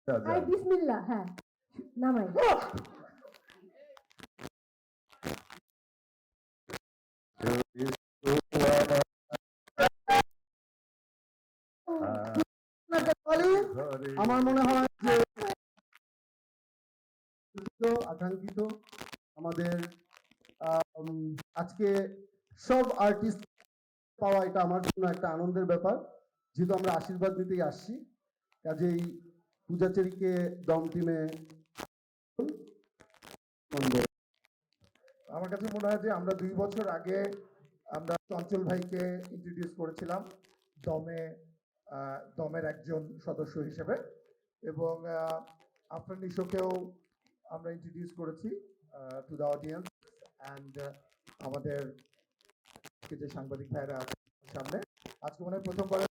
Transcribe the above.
I বিসমিল্লাহ, হ্যাঁ নামাই। আমার মনে হয় যে আকাঙ্ক্ষিত আমাদের আজকে সব আর্টিস্ট পাওয়া এটা আমার জন্য একটা আনন্দের ব্যাপার, যেহেতু আমরা আশীর্বাদ নিতেই আসছি। কাজেই পূজাচেরিকে দম টিমে আমার কাছে মনে হয় যে আমরা 2 বছর আগে আমরা চঞ্চল ভাইকে ইন্ট্রোডিউস করেছিলাম দমের একজন সদস্য হিসেবে, এবং আফরান নিশোকেও আমরা ইন্ট্রোডিউস করেছি টু দ্য অডিয়েন্স অ্যান্ড আমাদের যে সাংবাদিক ভাইরা সামনে আজকে মনে হয় প্রথমবার